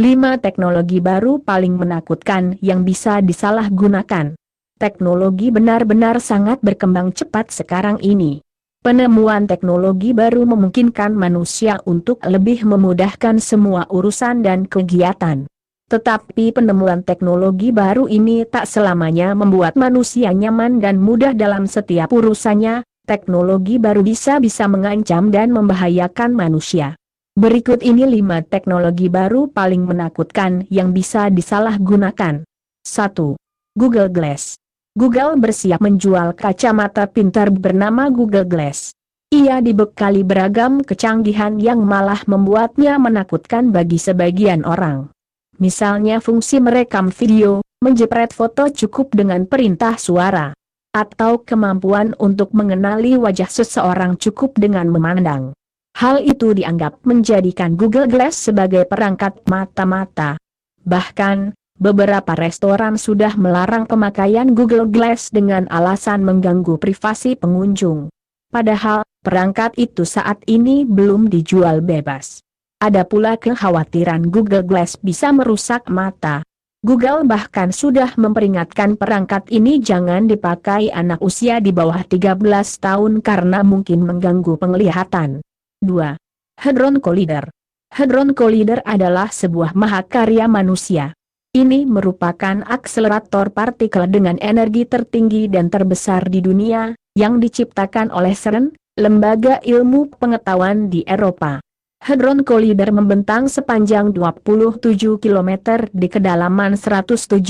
5 teknologi baru paling menakutkan yang bisa disalahgunakan. Teknologi benar-benar sangat berkembang cepat sekarang ini. Penemuan teknologi baru memungkinkan manusia untuk lebih memudahkan semua urusan dan kegiatan. Tetapi penemuan teknologi baru ini tak selamanya membuat manusia nyaman dan mudah dalam setiap urusannya. Teknologi baru bisa mengancam dan membahayakan manusia. Berikut ini 5 teknologi baru paling menakutkan yang bisa disalahgunakan. 1. Google Glass. Google bersiap menjual kacamata pintar bernama Google Glass. Ia dibekali beragam kecanggihan yang malah membuatnya menakutkan bagi sebagian orang. Misalnya fungsi merekam video, menjepret foto cukup dengan perintah suara, atau kemampuan untuk mengenali wajah seseorang cukup dengan memandang. Hal itu dianggap menjadikan Google Glass sebagai perangkat mata-mata. Bahkan, beberapa restoran sudah melarang pemakaian Google Glass dengan alasan mengganggu privasi pengunjung. Padahal, perangkat itu saat ini belum dijual bebas. Ada pula kekhawatiran Google Glass bisa merusak mata. Google bahkan sudah memperingatkan perangkat ini jangan dipakai anak usia di bawah 13 tahun karena mungkin mengganggu penglihatan. 2. Hadron Collider. Hadron Collider adalah sebuah mahakarya manusia. Ini merupakan akselerator partikel dengan energi tertinggi dan terbesar di dunia, yang diciptakan oleh CERN, lembaga ilmu pengetahuan di Eropa. Hadron Collider membentang sepanjang 27 km di kedalaman 175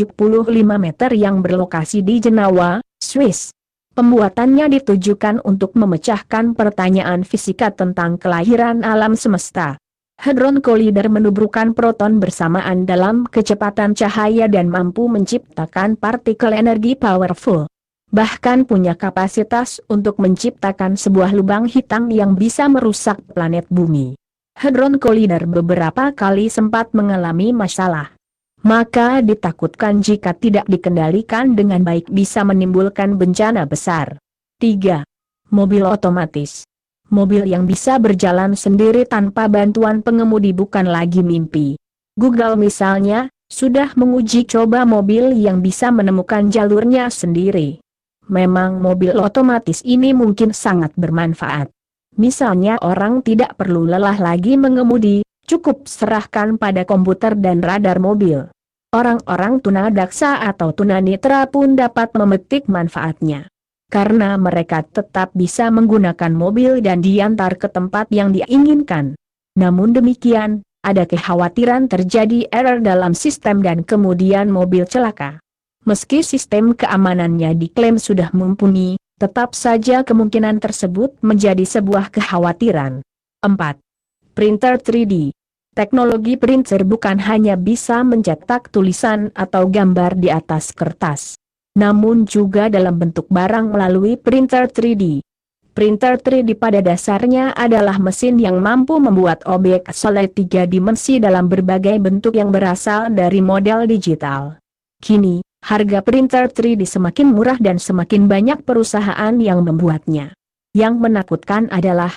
meter yang berlokasi di Jenewa, Swiss. Pembuatannya ditujukan untuk memecahkan pertanyaan fisika tentang kelahiran alam semesta. Hadron Collider menubrukkan proton bersamaan dalam kecepatan cahaya dan mampu menciptakan partikel energi powerful. Bahkan punya kapasitas untuk menciptakan sebuah lubang hitam yang bisa merusak planet bumi. Hadron Collider beberapa kali sempat mengalami masalah. Maka ditakutkan jika tidak dikendalikan dengan baik bisa menimbulkan bencana besar. 3. Mobil otomatis. Mobil yang bisa berjalan sendiri tanpa bantuan pengemudi bukan lagi mimpi. Google misalnya, sudah menguji coba mobil yang bisa menemukan jalurnya sendiri. Memang mobil otomatis ini mungkin sangat bermanfaat. Misalnya orang tidak perlu lelah lagi mengemudi, cukup serahkan pada komputer dan radar mobil. Orang-orang tunadaksa atau tunanetra pun dapat memetik manfaatnya. Karena mereka tetap bisa menggunakan mobil dan diantar ke tempat yang diinginkan. Namun demikian, ada kekhawatiran terjadi error dalam sistem dan kemudian mobil celaka. Meski sistem keamanannya diklaim sudah mumpuni, tetap saja kemungkinan tersebut menjadi sebuah kekhawatiran. 4. Printer 3D. Teknologi printer bukan hanya bisa mencetak tulisan atau gambar di atas kertas, namun juga dalam bentuk barang melalui printer 3D. Printer 3D pada dasarnya adalah mesin yang mampu membuat objek solid 3 dimensi dalam berbagai bentuk yang berasal dari model digital. Kini, harga printer 3D semakin murah dan semakin banyak perusahaan yang membuatnya. Yang menakutkan adalah,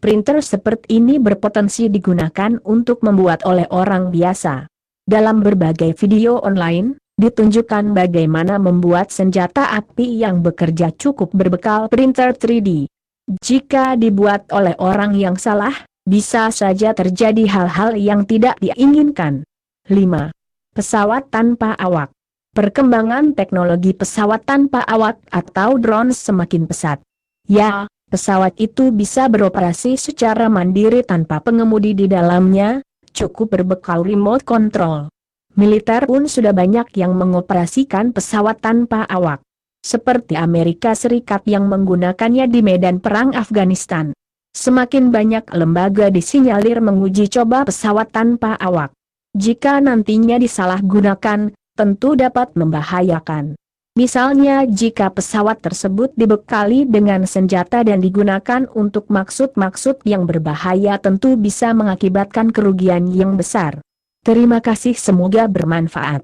printer seperti ini berpotensi digunakan untuk membuat oleh orang biasa. Dalam berbagai video online, ditunjukkan bagaimana membuat senjata api yang bekerja cukup berbekal printer 3D. Jika dibuat oleh orang yang salah, bisa saja terjadi hal-hal yang tidak diinginkan. 5. Pesawat tanpa awak. Perkembangan teknologi pesawat tanpa awak atau drone semakin pesat. Ya, pesawat itu bisa beroperasi secara mandiri tanpa pengemudi di dalamnya, cukup berbekal remote control. Militer pun sudah banyak yang mengoperasikan pesawat tanpa awak. Seperti Amerika Serikat yang menggunakannya di medan perang Afghanistan. Semakin banyak lembaga disinyalir menguji coba pesawat tanpa awak. Jika nantinya disalahgunakan, tentu dapat membahayakan. Misalnya jika pesawat tersebut dibekali dengan senjata dan digunakan untuk maksud-maksud yang berbahaya tentu bisa mengakibatkan kerugian yang besar. Terima kasih, semoga bermanfaat.